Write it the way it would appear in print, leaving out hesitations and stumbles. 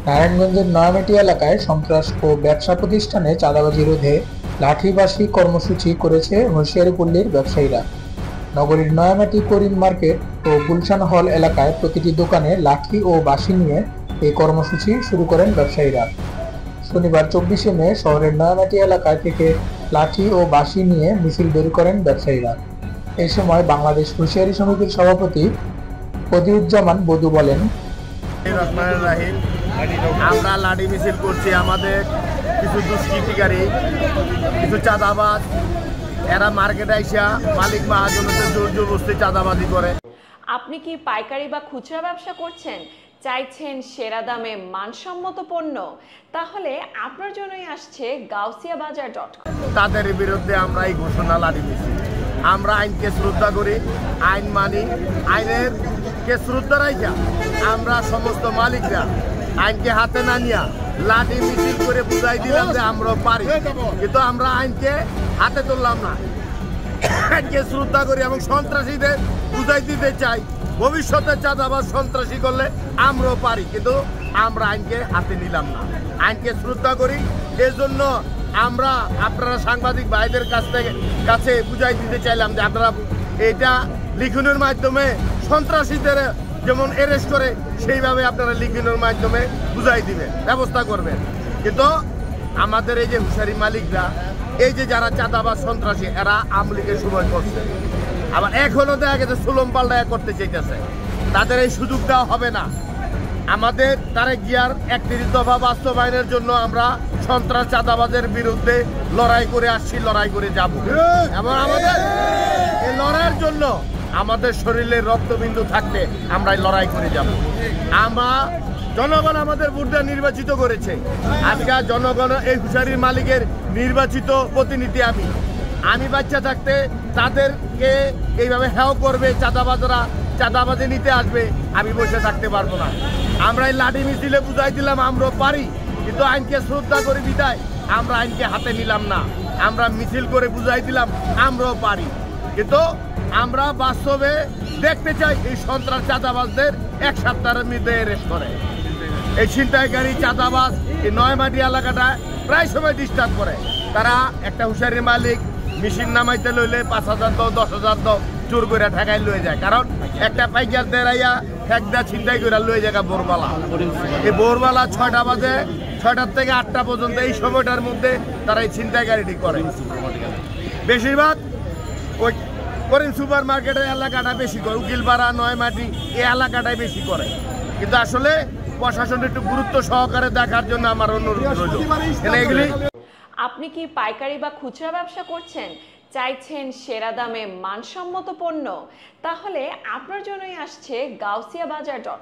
নারায়ণগঞ্জের নয়ামাটি এলাকায় সন্ত্রাস ও ব্যবসা প্রতিষ্ঠানে চাঁদাবাজি রোধে লাঠিবাসী কর্মসূচি করেছে হুঁশিয়ারীপল্লীর ব্যবসায়ীরা। নগরীর নয়ামাটি করিম মার্কেট ও গুলশান হল এলাকায় প্রতিটি দোকানে লাঠি ও বাঁশি নিয়ে এই কর্মসূচি শুরু করেন ব্যবসায়ীরা। শনিবার 24শে মে শহরের নয়ামাটি এলাকায় থেকে লাঠি ও বাঁশি নিয়ে মিছিল বের করেন ব্যবসায়ীরা। এই সময় বাংলাদেশ হুঁশিয়ারি সমিতির সভাপতি বদিউজ্জামান বদু বলেন, আমরা লাঠি মিছিল করছি। আমাদের কিছু দুষ্কৃতিকারী, কিছু চাঁদাবাজ, এরা মার্কেটে আইসা মালিক মহাজনদের জোর জবরদস্তি চাঁদাবাজি করে। আপনি কি পাইকারি বা খুচরা ব্যবসা করছেন, চাইছেন সেরা দামে মানসম্মত পণ্য? তাহলে আপনার জন্যই আসছে gausiyabazar.com। তাদের বিরুদ্ধে আমরা এই ঘোষণা লাঠি মিছিল। আমরা আইনকে শ্রদ্ধা করি, আইন মানি, আইনের কে শ্রদ্ধা রাখা আমরা সমস্ত মালিকরা আইনকে হাতে না নিয়া লাঠি মিছিল করে বুঝাই দিলাম যে আমরা পারি, কিন্তু আমরা আইনকে হাতে তুললাম না। আইনকে শ্রদ্ধা করি এবং সন্ত্রাসীদের বুঝাই দিতে চাই ভবিষ্যতে চাঁদাবাজ সন্ত্রাসী করলে আমরাও পারি, কিন্তু আমরা আইনকে হাতে নিলাম না। আইনকে শ্রদ্ধা করি, এজন্য আমরা আপনারা সাংবাদিক ভাইদের কাছে বুঝাই দিতে চাইলাম যে আপনারা এটা লিখনের মাধ্যমে সন্ত্রাসীদের যেমন অ্যারেস্ট করে সেইভাবে আপনারা লিখনের মাধ্যমে বুঝাই দিবেন, ব্যবস্থা করবেন। কিন্তু আমাদের এই যে হুঁশিয়ারি মালিকরা, এই যে যারা চাঁদাবাজ সন্ত্রাসী, এরা আওয়ামী লীগের সময় করছে, আবার এখনো দেখা গেছে সুলম পাল্টা করতে চাইতেছে। তাদের এই সুযোগ দেওয়া হবে না। আমাদের তারেক জিয়ার ৩১ দফা বাস্তবায়নের জন্য আমরা সন্ত্রাস চাঁদাবাজের বিরুদ্ধে লড়াই করে আসছি, লড়াই করে যাব, এবং আমাদের এই লড়াইয়ের জন্য আমাদের শরীরে রক্তবিন্দু থাকতে আমরা লড়াই করে যাব। আমরা জনগণ আমাদের ভোট দিয়ে নির্বাচিত করেছে। আজকে জনগণ এই হুঁশিয়ারির মালিকের নির্বাচিত প্রতিনিধি। আমি বাচ্চা থাকতে তাদেরকে এইভাবে হেয় করবে, চাঁদাবাজরা চাঁদাবাজে নিতে আসবে, আমি বসে থাকতে পারবো না। আমরা এই লাঠি মিছিলে বুঝাই দিলাম আমরা পারি, কিন্তু আইনকে শ্রদ্ধা করে বিদায় আমরা আইনকে হাতে নিলাম না। আমরা মিছিল করে বুঝাই দিলাম আমরাও পারি, কিন্তু আমরা বাস্তবে দেখতে চাই এই সন্ত্রাস চাঁদাবাজদের এক সপ্তাহের মধ্যে অ্যারেস্ট করে। এই ছিনতাইকারী চাঁদাবাজ এই নয়ামাটি এলাকাটা প্রায় সময় ডিস্টার্ব করে। তারা একটা হুঁশিয়ারির মালিক মেশিন নামাইতে লইলে ৫,০০০ দাও, ১০,০০০ দাও, জোর করে ঠেকাই লয়ে যায়। কারণ একটা পাইকার দেরাইয়া ঠেকদা ছিনতাই করে লয়ে যায় ভোরবেলা। এই ভোরবেলা ৬টা বাজে, ৬টার থেকে ৮টা পর্যন্ত এই সময়টার মধ্যে তারা এই ছিনতাইকারীটি করে। বেশিরভাগ ওই করিম সুপার মার্কেটের এলাকাটা বেশি করে, উকিলপাড়া, নয়ামাটি এই এলাকাটাই বেশি করে। কিন্তু আসলে প্রশাসন একটু গুরুত্ব সহকারে দেখার জন্য আমার অনুরোধ রইল। আপনি কি পাইকারি বা খুচরা ব্যবসা করছেন, চাইছেন সেরা দামে মানসম্মত পণ্য? তাহলে আপনার জন্যই আসছে gausiyabazar.com।